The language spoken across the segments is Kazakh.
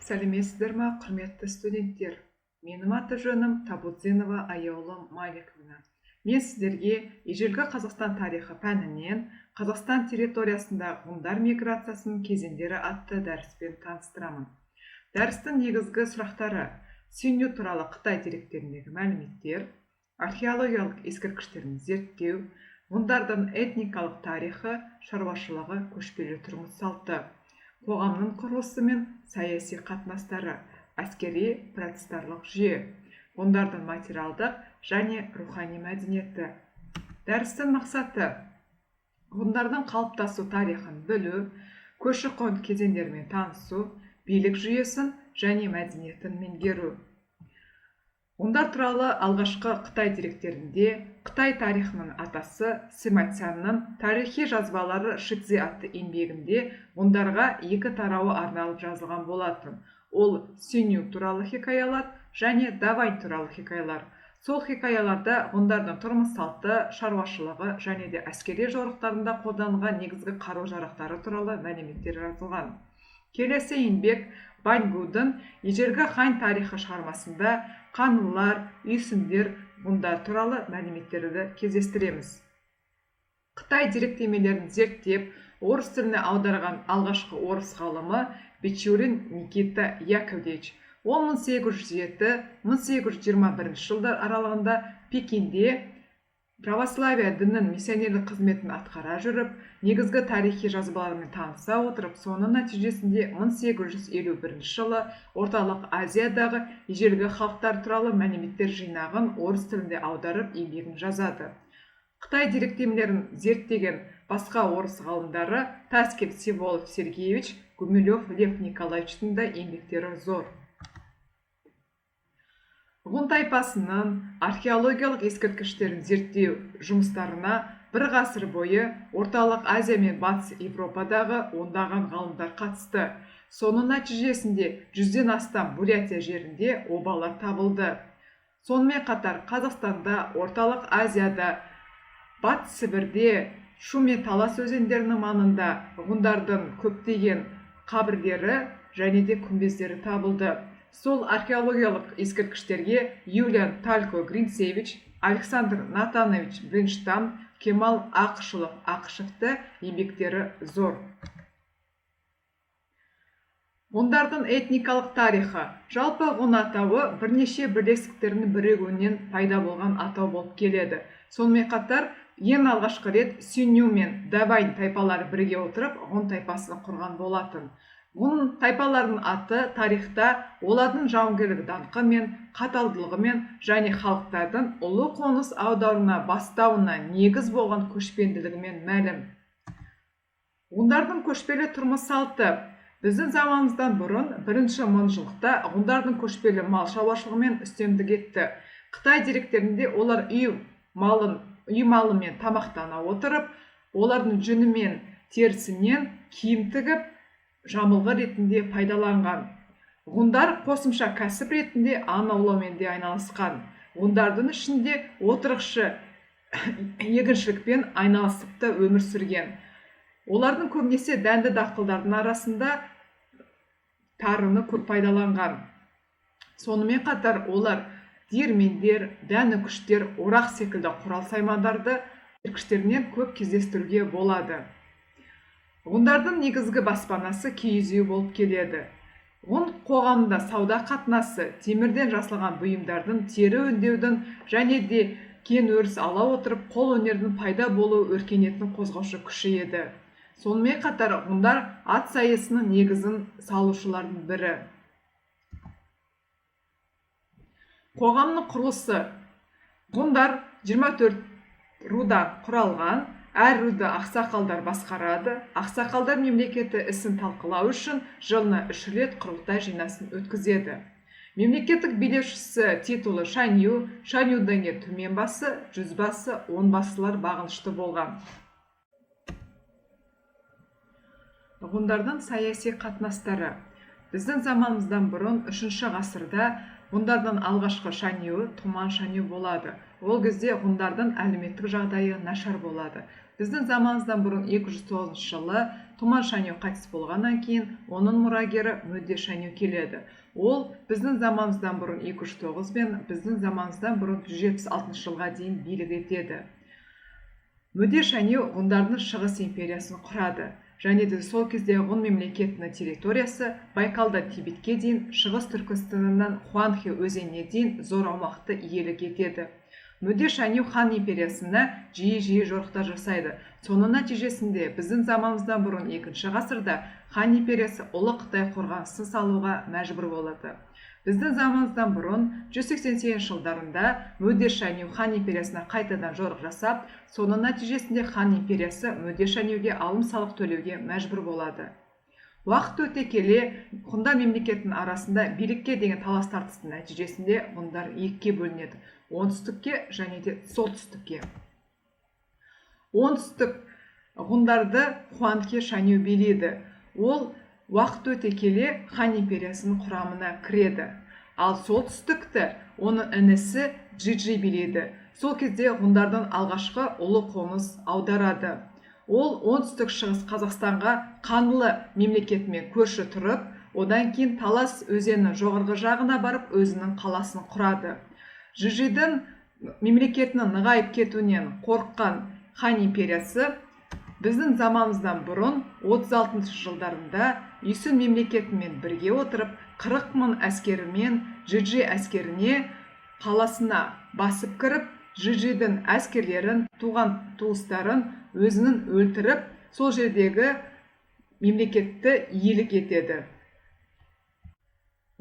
Сәлеметсіздер ма, құрметті студенттер? Менің аты жөнім Табудзинова Аяулы Маликовна. Мен сіздерге ежелгі Қазақстан тарихы пәнінен Қазақстан территориясындағы ғұндар миграциясының кезеңдері атты дәріспен таныстырамын. Дәрістің негізгі сұрақтары: Синью туралы Қытай деректеріндегі мәліметтер, археологиялық ескерткіштерін зерттеу, ғұндардың этникалық тарихы, шаруашылығы, көшпелі тұрмыс салты, қоғамның құрылысы мен саяси қатынастары, әскери процестарлық жүйе, ғұндардың материалдық және рухани мәдениеті. Дәрістің мақсаты: ғұндардың қалыптасу тарихын білу, көші-қон кезеңдерімен танысу, билік жүйесін және мәдениетін меңгеру. Ғұндар туралы алғашқы Қытай деректерінде Қытай тарихының атасы Сыма Цянның тарихи жазбалары Шидзи атты еңбегінде ғұндарға екі тарауы арналып жазылған болатын. Ол Синью туралы хикаялар және Давань туралы хикаялар. Сол хикаяларда ғұндардың тұрмыс салты, шаруашылығы және де әскери жорықтарында қолданылған негізгі қару-жарақтары туралы мәліметтер жазылған. Келесі еңбек Баньгудың ежелгі хан тарихы шығармасында қаңлылар, үйсіндер, ғұндар туралы мәліметтерді кездестіреміз. Қытай деректемелерін зерттеп, орыс тіліне аударған алғашқы орыс ғалымы Печорин Никита Яковлевич. Ол 1807-1821 жылдар аралығында Пекинде православия дінінің миссионерлік қызметін атқара жүріп, негізгі тарихи жазбаларымен таныса отырып, соның нәтижесінде 1851 жылы Орталық Азиядағы ежелгі халықтар туралы мәліметтер жинағын орыс тілінде аударып, еңбегін жазады. Қытай деректемелерін зерттеген басқа орыс ғалымдары Таскин Всеволод Сергеевич, Гумилев Лев Николаевичтың да еңбектері зор. Ғұн тайпасының археологиялық ескерткіштерін зерттеу жұмыстарына бір ғасыр бойы Орталық Азия мен Батыс Европадағы ондаған ғалымдар қатысты. Соның нәтижесінде 100-ден астам Бурятия жерінде обалар табылды. Сонымен қатар Қазақстанда, Орталық Азияда, Батыс Сібірде, Шу мен Талас өзендерінің маңында ғұндардың көптеген қабірлері және де күмбездері табылды. Сол археологиялық ескерткіштерге Юлиан Талько Гринцевич, Александр Натанович Бринштам, Кемал Ақышевті еңбектері зор. Ғұндардың этникалық тарихы. Жалпы ғұн атауы бірнеше бірлестіктердің бірігуінен пайда болған атау болып келеді. Сонымен қатар, ең алғашқы рет Синью мен Давань тайпалары біріге отырып, ғұн тайпасын құрған болатын. Ғұн тайпалардың аты тарихта олардың жауынгерлік даңқы мен қаталдылығы мен және халықтардың ұлы қоныс аударуына бастауына негіз болған көшпенділігімен мәлім. Ғұндардың көшпелі тұрмыс салты. Біздің заманымыздан бұрын бірінші мыңжылдықта ғұндардың көшпелі мал шаруашылығымен үстемдік етті. Қытай деректерінде олар үй малымен тамақтана отырып, олардың жүні мен терісінен киім тігіп, жамылғы ретінде пайдаланған. Ғұндар қосымша кәсіп ретінде аң аулаумен де айналысқан. Ғұндардың ішінде отырықшы егіншілікпен айналысып та өмір сүрген. Олардың көбінесе дәнді дақылдардың арасында тарыны көп пайдаланған. Сонымен қатар олар диірмендер, дәнікүштер, орақ секілді құрал саймандарды ескерткіштерінен көп кездестіруге болады. Ғұндардың негізгі баспанасы киіз үй болып келеді. Ғұн қоғамында сауда қатынасы, темірден жасалған бұйымдардың, тері өңдеудің және де кен өріс ала отырып, қол өнердің пайда болу өркениеттің қозғаушы күші еді. Сонымен қатар ғұндар ат сайысының негізін салушылардың бірі. Қоғамның құрылысы. Ғұндар 24 рудан құралған. Әр руды ақсақалдар басқарады. Ақсақалдар мемлекеті ісін талқылау үшін жылына 3 рет құрылтай жинасын өткізеді. Мемлекеттік билеушісі титулы Шанью, Шаньюдан кейін төмен басы, жүзбасы, онбасылар бағынышты болған. Ғұндардың саяси қатынастары. Біздің заманымыздан бұрын 3 ғасырда ғұндардың алғашқы шанюы Туман шаню болады. Ол кезде ғұндардың әлеуметтік жағдайы нашар болады. Біздің заманымыздан бұрын 209 жылы Туман шаню қайтыс болғаннан кейін оның мұрагері Мөде шаню келеді. Ол біздің заманымыздан бұрын 209 бен біздің заманымыздан бұрын 176 жылға дейін билік етеді. Мөде шаню ғұндардың Шығыс империясын құрады. Және де сол кезде ғұн мемлекетінің территориясы Байкалдан Тибетке дейін, Шығыс Түркістаннан Хуанхэ өзеніне дейін зор аумақты иелік етеді. Мөде шаню хан империясына жиі жорықтар жасайды. Соның нәтижесінде біздің заманымыздан бұрын 2 ғасырда хан империясы ұлы Қытай қорғанысын салуға мәжбүр болады. Біздің заманымыздан бұрын 188 жылдарында Мөде шаню хан империясына қайтадан жорық жасап, соның нәтижесінде хан империясы Мөде шанюге алым салық төлеуге мәжбүр болады. Уақыт өте келе, ғұндар мемлекетінің арасында билікке деген талас тартыстың нәтижесінде ғұндар екіге бөлінеді: оңтүстікке және де солтүстікке. Оңтүстік ғұндарды Хуанхэ шаню билейді. Ол уақыт өте келе хан империясының құрамына кіреді. Ал солтүстікті оның інісі Джиджи билейді. Сол кезде ғұндардың алғашқы ұлы қоныс аударады. Ол оңтүстік шығыс Қазақстанға Қаңлы мемлекетімен көрші тұрып, одан кейін Талас өзенінің жоғарғы жағына барып өзінің қаласын құрады. Джиджидің мемлекетінің нығайып кетуінен қорыққан хан империясы біздің заманымыздан бұрын 36 жылдарында Үйсін мемлекетімен бірге отырып 40 000 әскерімен Джиджи әскеріне қаласына басып кіріп, Джиджидің әскерлерін, туған туыстарын өзінің өлтіріп, сол жердегі мемлекетті иелік етеді.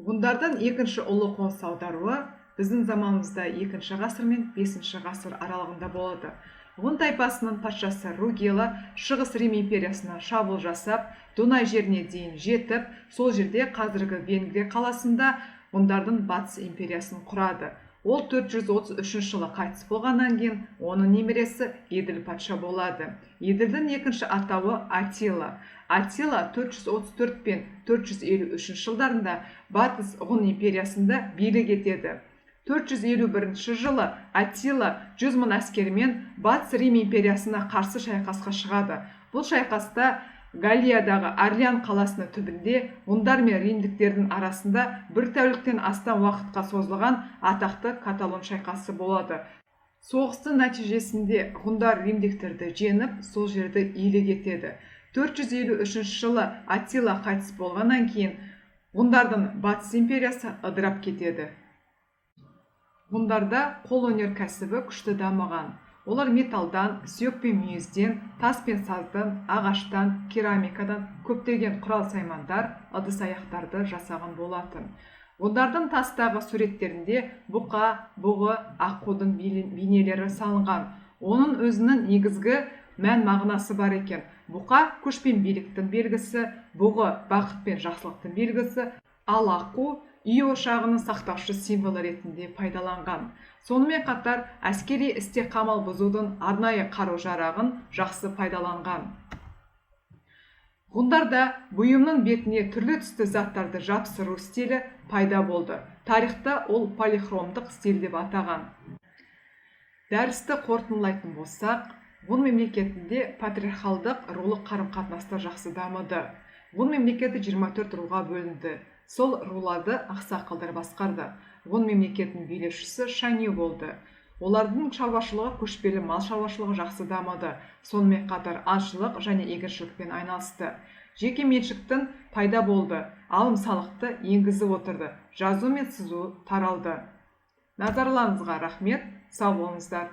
Ғұндардың екінші ұлы қоныс аударуы біздің заманымызда 2 ғасыр мен 5 ғасыр аралығында болады. Ғұн тайпасының патшасы Ругела Шығыс Рим империясына шабуыл жасап, Дунай жеріне дейін жетіп, сол жерде қазіргі Венгрия қаласында ғұндардың Батыс империясын құрады. Ол 433 жылы қайтыс болғаннан кейін оның немересі Еділ патша болады. Еділдің екінші атауы Атила. Атила 434 пен 453 жылдарында Батыс ғұн империясында билік етеді. 451 жылы Атила 100 000 әскерімен Батыс Рим империясына қарсы шайқасқа шығады. Бұл шайқаста Галлиядағы Орлеан қаласының түбінде ғұндар мен римдіктердің арасында бір тәуліктен астам уақытқа созылған атақты Каталон шайқасы болады. Соғыстың нәтижесінде ғұндар римдіктерді жеңіп, сол жерді иелік етеді. 453 жылы Атила қайтыс болғаннан кейін ғұндардың Батыс империясы ыдырап кетеді. Ғұндарда қолөнер кәсібі күшті дамыған. Олар металдан, сүйек пен мүйізден, тас пен саздан, ағаштан, керамикадан көптеген құрал-саймандар, ыдыс-аяқтарды жасаған болатын. Ғұндардың тастағы суреттерінде бұқа, бұғы, аққудың бейнелері салынған. Оның өзінің негізгі мән мағынасы бар екен. Бұқа күш пен биліктің белгісі, бұғы бақыт пен жақсылықтың белгісі, ал аққу үй ошағының сақтаушы символы ретінде пайдаланған. Сонымен қатар әскери істе қамал бұзудың арнайы қару-жарағын жақсы пайдаланған. Ғұндарда бұйымның бетіне түрлі түсті заттарды жапсыру стилі пайда болды. Тарихта ол полихромдық стиль деп атаған. Дәрісті қорытындылайтын болсақ, ғұн мемлекетінде патриархалдық рулық қарым-қатынастар жақсы дамыды. Ғұн мемлекеті 24 руға бөлінді. Сол руларды ақсақалдар басқарды. Ғұн мемлекетінің билеушісі Шаню болды. Олардың шаруашылығы көшпелі мал шаруашылығы жақсы дамыды. Сонымен қатар азшылық және егіншілікпен айналысты. Жеке меншіктің пайда болды. Алым салықты енгізіп отырды. Жазу мен сызу таралды. Назарларыңызға рахмет. Сау болыңыздар.